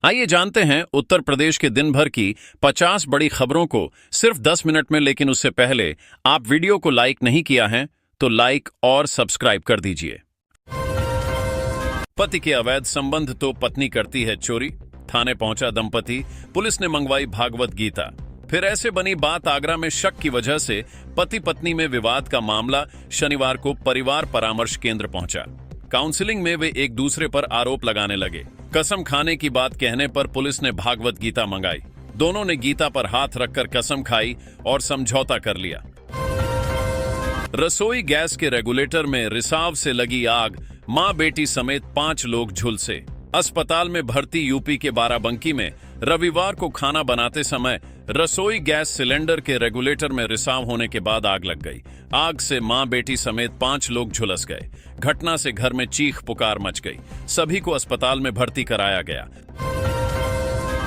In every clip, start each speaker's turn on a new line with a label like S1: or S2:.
S1: आइए जानते हैं उत्तर प्रदेश के दिन भर की 50 बड़ी खबरों को सिर्फ 10 मिनट में। लेकिन उससे पहले आप वीडियो को लाइक नहीं किया है तो लाइक और सब्सक्राइब कर दीजिए। पति के अवैध संबंध तो पत्नी करती है चोरी। थाने पहुंचा दंपति, पुलिस ने मंगवाई भागवत गीता। फिर ऐसे बनी बात आगरा में शक की वजह से पति पत्नी में विवाद का मामला शनिवार को परिवार परामर्श केंद्र पहुंचा। काउंसलिंग में वे एक दूसरे पर आरोप लगाने लगे। कसम खाने की बात कहने पर पुलिस ने भागवत गीता मंगाई। दोनों ने गीता पर हाथ रखकर कसम खाई और समझौता कर लिया। रसोई गैस के रेगुलेटर में रिसाव से लगी आग, मां बेटी समेत 5 लोग झुलसे। अस्पताल में भर्ती यूपी के बाराबंकी में रविवार को खाना बनाते समय रसोई गैस सिलेंडर के रेगुलेटर में रिसाव होने के बाद आग लग गई। आग से मां बेटी समेत 5 लोग झुलस गए। घटना से घर में चीख पुकार मच गई। सभी को अस्पताल में भर्ती कराया गया।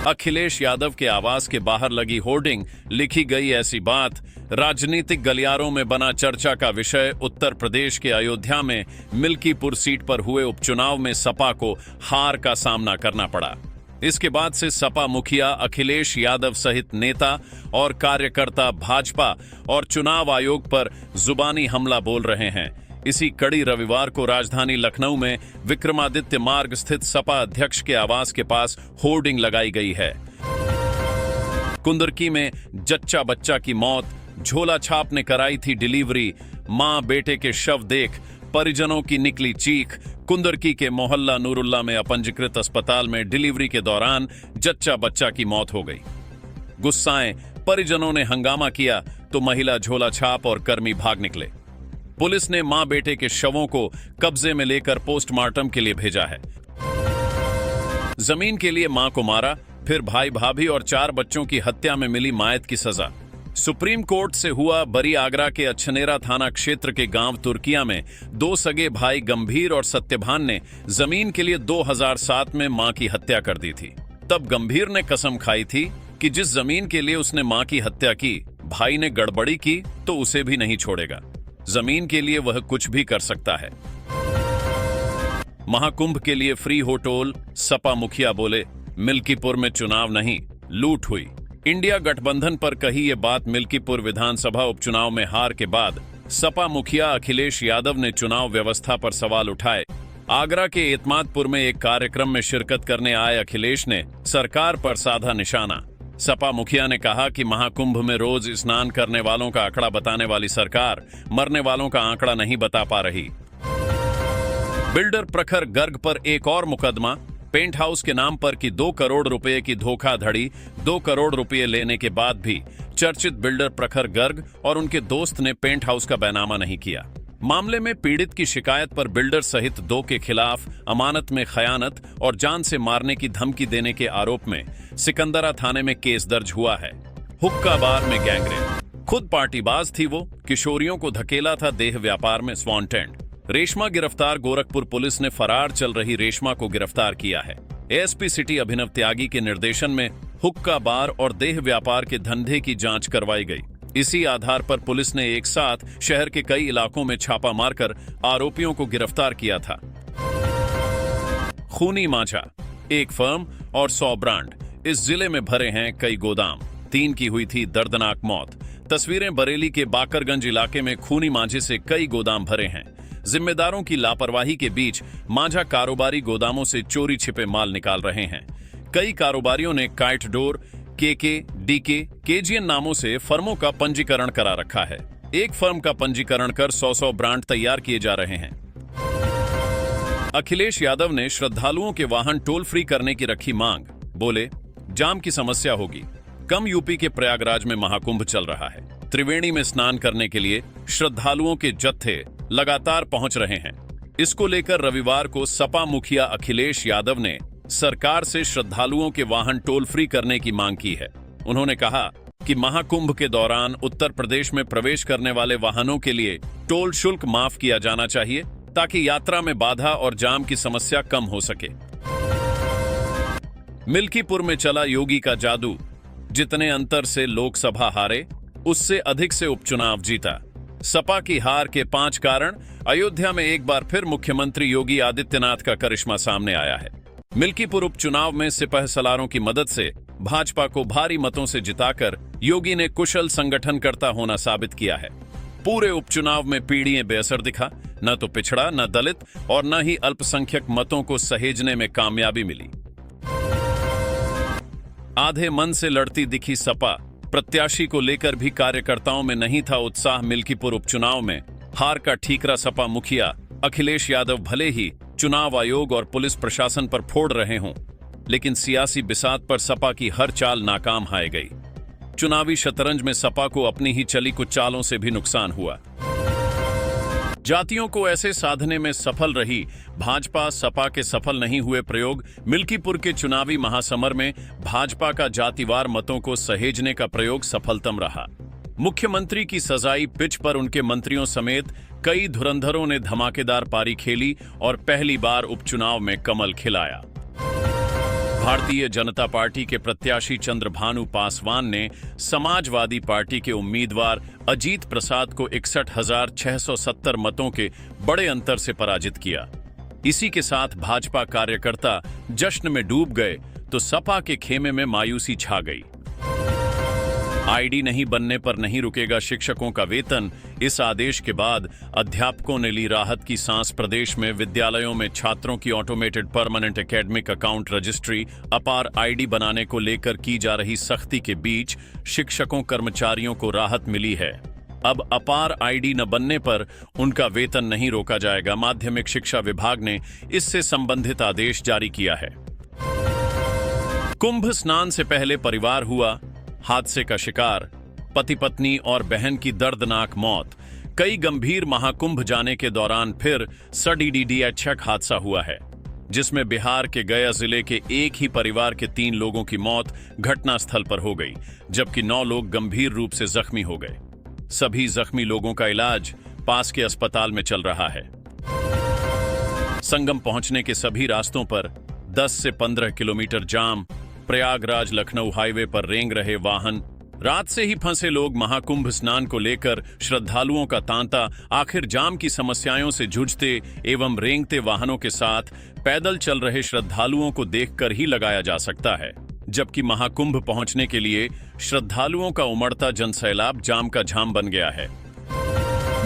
S1: अखिलेश यादव के आवास के बाहर लगी होर्डिंग, लिखी गई ऐसी बात। राजनीतिक गलियारों में बना चर्चा का विषय। उत्तर प्रदेश के अयोध्या में मिल्कीपुर सीट पर हुए उपचुनाव में सपा को हार का सामना करना पड़ा। इसके बाद से सपा मुखिया अखिलेश यादव सहित नेता और कार्यकर्ता भाजपा और चुनाव आयोग पर जुबानी हमला बोल रहे हैं। इसी कड़ी रविवार को राजधानी लखनऊ में विक्रमादित्य मार्ग स्थित सपा अध्यक्ष के आवास के पास होर्डिंग लगाई गई है। कुंदरकी में जच्चा बच्चा की मौत, झोला छाप ने कराई थी डिलीवरी। मां बेटे के शव देख परिजनों की निकली चीख। कुंदरकी के मोहल्ला नूरुल्ला में अपंजीकृत अस्पताल में डिलीवरी के दौरान जच्चा बच्चा की मौत हो गई। गुस्साएं परिजनों ने हंगामा किया तो महिला झोला छाप और कर्मी भाग निकले। पुलिस ने मां बेटे के शवों को कब्जे में लेकर पोस्टमार्टम के लिए भेजा है। जमीन के लिए मां को मारा, फिर भाई भाभी और 4 बच्चों की हत्या में मिली मायत की सजा। सुप्रीम कोर्ट से हुआ बरी। आगरा के अछनेरा थाना क्षेत्र के गांव तुर्किया में 2 सगे भाई गंभीर और सत्यभान ने जमीन के लिए 2007 में मां की हत्या कर दी थी। तब गंभीर ने कसम खाई थी कि जिस जमीन के लिए उसने मां की हत्या की, भाई ने गड़बड़ी की तो उसे भी नहीं छोड़ेगा। जमीन के लिए वह कुछ भी कर सकता है। महाकुंभ के लिए फ्री हो टोल, सपा मुखिया बोले मिल्कीपुर में चुनाव नहीं, लूट हुई। इंडिया गठबंधन पर कही ये बात मिल्कीपुर विधानसभा उपचुनाव में हार के बाद सपा मुखिया अखिलेश यादव ने चुनाव व्यवस्था पर सवाल उठाए। आगरा के एतमादपुर में एक कार्यक्रम में शिरकत करने आए अखिलेश ने सरकार पर साधा निशाना। सपा मुखिया ने कहा कि महाकुंभ में रोज स्नान करने वालों का आंकड़ा बताने वाली सरकार मरने वालों का आंकड़ा नहीं बता पा रही। बिल्डर प्रखर गर्ग पर एक और मुकदमा। पेंट हाउस के नाम पर की 2 करोड़ रुपए की धोखाधड़ी। 2 करोड़ रुपए लेने के बाद भी चर्चित बिल्डर प्रखर गर्ग और उनके दोस्त ने पेंट हाउस का बैनामा नहीं किया। मामले में पीड़ित की शिकायत पर बिल्डर सहित 2 के खिलाफ अमानत में खयानत और जान से मारने की धमकी देने के आरोप में सिकंदरा थाने में केस दर्ज हुआ है। हुक्का बार में गैंगरेप। खुद पार्टीबाज थी वो, किशोरियों को धकेला था देह व्यापार में स्वानटेंड। रेशमा गिरफ्तार। गोरखपुर पुलिस ने फरार चल रही रेशमा को गिरफ्तार किया है। एएसपी सिटी अभिनव त्यागी के निर्देशन में हुक्का बार और देह व्यापार के धंधे की जांच करवाई गई। इसी आधार पर पुलिस ने एक साथ शहर के कई इलाकों में छापा मारकर आरोपियों को गिरफ्तार किया था। खूनी मांझा, एक फर्म और 100 ब्रांड। इस जिले में भरे हैं कई गोदाम। 3 की हुई थी दर्दनाक मौत। तस्वीरें बरेली के बाकरगंज इलाके में खूनी मांझे से कई गोदाम भरे हैं। जिम्मेदारों की लापरवाही के बीच मांझा कारोबारी गोदामों से चोरी छिपे माल निकाल रहे हैं। कई कारोबारियों ने काइट डोर, केके, डीके, केजीएन नामों से फर्मों का पंजीकरण करा रखा है। एक फर्म का पंजीकरण कर 100 ब्रांड तैयार किए जा रहे हैं। अखिलेश यादव ने श्रद्धालुओं के वाहन टोल फ्री करने की रखी मांग। बोले जाम की समस्या होगी कम। यूपी के प्रयागराज में महाकुंभ चल रहा है। त्रिवेणी में स्नान करने के लिए श्रद्धालुओं के जत्थे लगातार पहुंच रहे हैं। इसको लेकर रविवार को सपा मुखिया अखिलेश यादव ने सरकार से श्रद्धालुओं के वाहन टोल फ्री करने की मांग की है। उन्होंने कहा कि महाकुंभ के दौरान उत्तर प्रदेश में प्रवेश करने वाले वाहनों के लिए टोल शुल्क माफ किया जाना चाहिए ताकि यात्रा में बाधा और जाम की समस्या कम हो सके। मिल्कीपुर में चला योगी का जादू। जितने अंतर से लोकसभा हारे, उससे अधिक से उपचुनाव जीता। सपा की हार के 5 कारण। अयोध्या में एक बार फिर मुख्यमंत्री योगी आदित्यनाथ का करिश्मा सामने आया है। मिल्कीपुर उपचुनाव में सिपह सलारों की मदद से भाजपा को भारी मतों से जिताकर योगी ने कुशल संगठनकर्ता होना साबित किया है। पूरे उपचुनाव में पीढ़ियों बेअसर दिखा, न तो पिछड़ा, न दलित और न ही अल्पसंख्यक मतों को सहेजने में कामयाबी मिली। आधे मन से लड़ती दिखी सपा प्रत्याशी को लेकर भी कार्यकर्ताओं में नहीं था उत्साह। मिल्कीपुर उपचुनाव में हार का ठीकरा सपा मुखिया अखिलेश यादव भले ही चुनाव आयोग और पुलिस प्रशासन पर फोड़ रहे हों, लेकिन सियासी बिसात पर सपा की हर चाल नाकाम हाय गई। चुनावी शतरंज में सपा को अपनी ही चली कुछ चालों से भी नुकसान हुआ। जातियों को ऐसे साधने में सफल रही भाजपा, सपा के सफल नहीं हुए प्रयोग। मिल्कीपुर के चुनावी महासमर में भाजपा का जातिवार मतों को सहेजने का प्रयोग सफलतम रहा। मुख्यमंत्री की सजाई पिच पर उनके मंत्रियों समेत कई धुरंधरों ने धमाकेदार पारी खेली और पहली बार उपचुनाव में कमल खिलाया। भारतीय जनता पार्टी के प्रत्याशी चंद्रभानु पासवान ने समाजवादी पार्टी के उम्मीदवार अजीत प्रसाद को 61,670 मतों के बड़े अंतर से पराजित किया। इसी के साथ भाजपा कार्यकर्ता जश्न में डूब गए तो सपा के खेमे में मायूसी छा गई। आईडी नहीं बनने पर नहीं रुकेगा शिक्षकों का वेतन। इस आदेश के बाद अध्यापकों ने ली राहत की सांस। प्रदेश में विद्यालयों में छात्रों की automated permanent academic account registry अपार आईडी बनाने को लेकर की जा रही सख्ती के बीच शिक्षकों कर्मचारियों को राहत मिली है। अब अपार आईडी न बनने पर उनका वेतन नहीं रोका जाएगा। माध्यमिक शिक्षा विभाग ने इससे संबंधित आदेश जारी किया है। कुंभ स्नान से पहले परिवार हुआ हादसे का शिकार। पति पत्नी और बहन की दर्दनाक मौत। कई गंभीर महाकुंभ जाने के दौरान फिर सडीडीएचक हादसा हुआ है, जिसमें बिहार के गया जिले के एक ही परिवार के 3 लोगों की मौत घटनास्थल पर हो गई, जबकि 9 लोग गंभीर रूप से जख्मी हो गए। सभी जख्मी लोगों का इलाज पास के अस्पताल में चल रहा है। संगम पहुंचने के सभी रास्तों पर 10 से 15 किलोमीटर जाम। प्रयागराज लखनऊ हाईवे पर रेंग रहे वाहन। रात से ही फंसे लोग। महाकुंभ स्नान को लेकर श्रद्धालुओं का तांता। आखिर जाम की समस्याओं से जूझते एवं रेंगते वाहनों के साथ पैदल चल रहे श्रद्धालुओं को देखकर ही लगाया जा सकता है, जबकि महाकुंभ पहुंचने के लिए श्रद्धालुओं का उमड़ता जनसैलाब जाम का झाम बन गया है।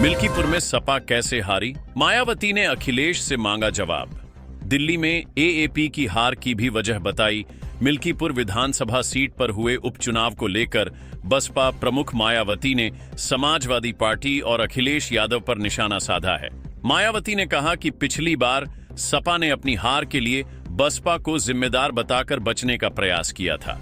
S1: मिल्कीपुर में सपा कैसे हारी? मायावती ने अखिलेश से मांगा जवाब। दिल्ली में एएपी की हार की भी वजह बताई। मिल्कीपुर विधानसभा सीट पर हुए उपचुनाव को लेकर बसपा प्रमुख मायावती ने समाजवादी पार्टी और अखिलेश यादव पर निशाना साधा है। मायावती ने कहा कि पिछली बार सपा ने अपनी हार के लिए बसपा को जिम्मेदार बताकर बचने का प्रयास किया था।